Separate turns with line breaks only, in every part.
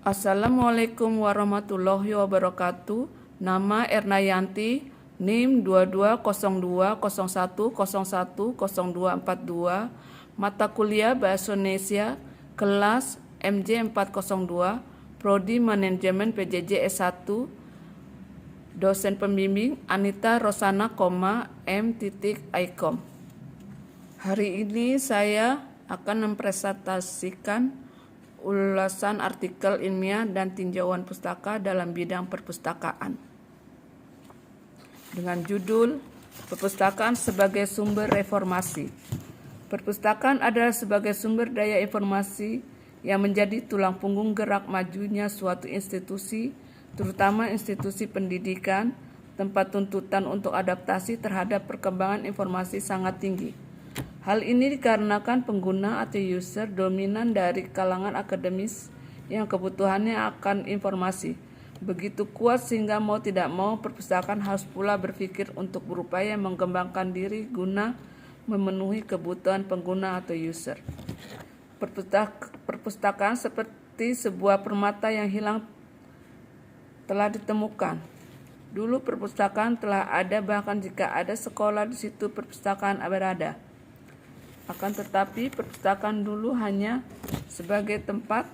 Assalamualaikum warahmatullahi wabarakatuh. Nama Ernayanti, NIM 220201010242, mata kuliah Bahasa Indonesia, kelas MJ 402, Prodi Manajemen PJJ S1, dosen pembimbing Anita Rosana, M. Aikom. Hari ini saya akan mempresentasikan ulasan artikel ilmiah dan tinjauan pustaka dalam bidang perpustakaan dengan judul Perpustakaan sebagai Sumber Reformasi. Perpustakaan adalah sebagai sumber daya informasi yang menjadi tulang punggung gerak majunya suatu institusi, terutama institusi pendidikan. Tempat tuntutan untuk adaptasi terhadap perkembangan informasi sangat tinggi. Hal ini dikarenakan pengguna atau user dominan dari kalangan akademis yang kebutuhannya akan informasi begitu kuat sehingga mau tidak mau perpustakaan harus pula berpikir untuk berupaya mengembangkan diri guna memenuhi kebutuhan pengguna atau user. Perpustakaan seperti sebuah permata yang hilang telah ditemukan. Dulu perpustakaan telah ada, bahkan jika ada sekolah di situ perpustakaan berada. Akan tetapi perpustakaan dulu hanya sebagai tempat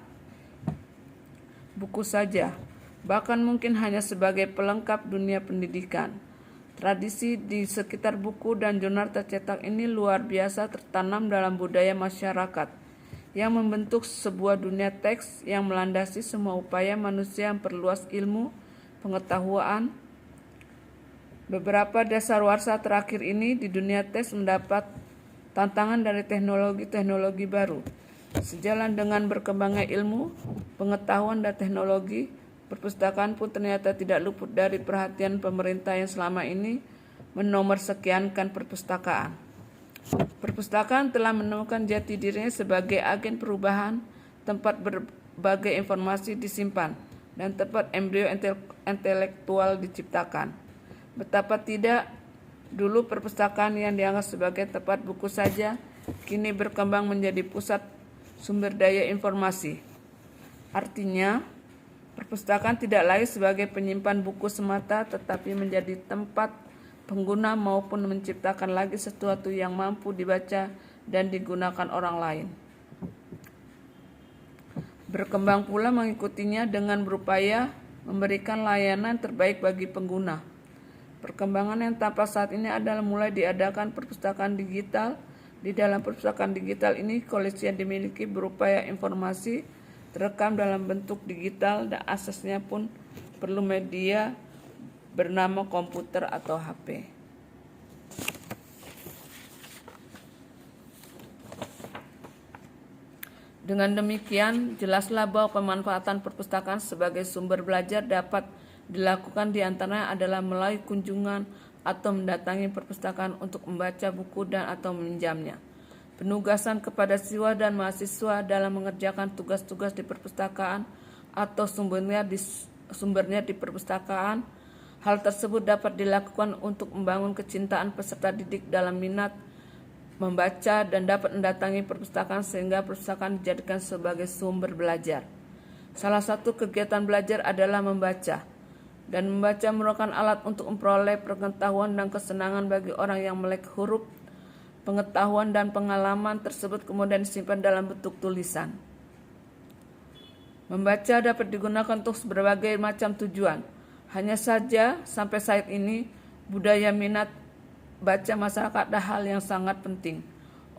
buku saja, bahkan mungkin hanya sebagai pelengkap dunia pendidikan. Tradisi di sekitar buku dan jurnal tercetak ini luar biasa tertanam dalam budaya masyarakat yang membentuk sebuah dunia teks yang melandasi semua upaya manusia memperluas ilmu, pengetahuan. Beberapa dasawarsa terakhir ini di dunia teks mendapat tantangan dari teknologi-teknologi baru. Sejalan dengan berkembangnya ilmu, pengetahuan, dan teknologi, perpustakaan pun ternyata tidak luput dari perhatian pemerintah yang selama ini menomorsekiankan perpustakaan. Perpustakaan telah menemukan jati dirinya sebagai agen perubahan, tempat berbagai informasi disimpan, dan tempat embrio intelektual diciptakan. Betapa tidak, dulu perpustakaan yang dianggap sebagai tempat buku saja, kini berkembang menjadi pusat sumber daya informasi. Artinya, perpustakaan tidak lagi sebagai penyimpan buku semata, tetapi menjadi tempat pengguna maupun menciptakan lagi sesuatu yang mampu dibaca dan digunakan orang lain. Berkembang pula mengikutinya dengan berupaya memberikan layanan terbaik bagi pengguna. Perkembangan yang tampak saat ini adalah mulai diadakan perpustakaan digital. Di dalam perpustakaan digital ini, koleksi yang dimiliki berupaya informasi terekam dalam bentuk digital dan aksesnya pun perlu media bernama komputer atau HP. Dengan demikian, jelaslah bahwa pemanfaatan perpustakaan sebagai sumber belajar dapat dilakukan diantaranya adalah melalui kunjungan atau mendatangi perpustakaan untuk membaca buku dan atau meminjamnya. Penugasan kepada siswa dan mahasiswa dalam mengerjakan tugas-tugas di perpustakaan atau sumbernya di perpustakaan. Hal tersebut dapat dilakukan untuk membangun kecintaan peserta didik dalam minat membaca dan dapat mendatangi perpustakaan sehingga perpustakaan dijadikan sebagai sumber belajar. Salah satu kegiatan belajar adalah membaca. Dan membaca merupakan alat untuk memperoleh pengetahuan dan kesenangan bagi orang yang melek huruf. Pengetahuan dan pengalaman tersebut kemudian disimpan dalam bentuk tulisan. Membaca dapat digunakan untuk berbagai macam tujuan. Hanya saja sampai saat ini budaya minat baca masyarakat adalah hal yang sangat penting.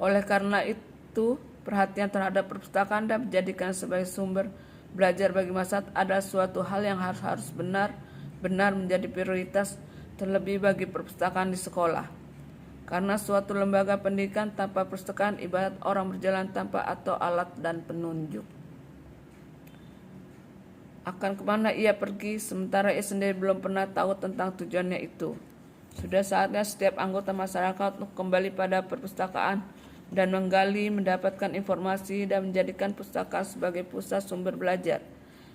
Oleh karena itu, perhatian terhadap perpustakaan dan menjadikan sebagai sumber belajar bagi masyarakat adalah suatu hal yang harus benar menjadi prioritas, terlebih bagi perpustakaan di sekolah. Karena suatu lembaga pendidikan tanpa perpustakaan ibarat orang berjalan tanpa atau alat dan penunjuk. Akan kemana ia pergi, sementara ia sendiri belum pernah tahu tentang tujuannya itu. Sudah saatnya setiap anggota masyarakat untuk kembali pada perpustakaan dan menggali, mendapatkan informasi dan menjadikan perpustakaan sebagai pusat sumber belajar.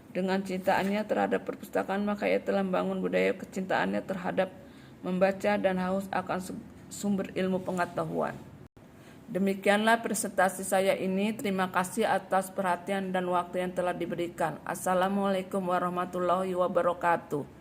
Dengan cintaannya terhadap perpustakaan, maka ia telah membangun budaya kecintaannya terhadap membaca dan haus akan sumber ilmu pengetahuan. Demikianlah presentasi saya ini. Terima kasih atas perhatian dan waktu yang telah diberikan. Assalamualaikum warahmatullahi wabarakatuh.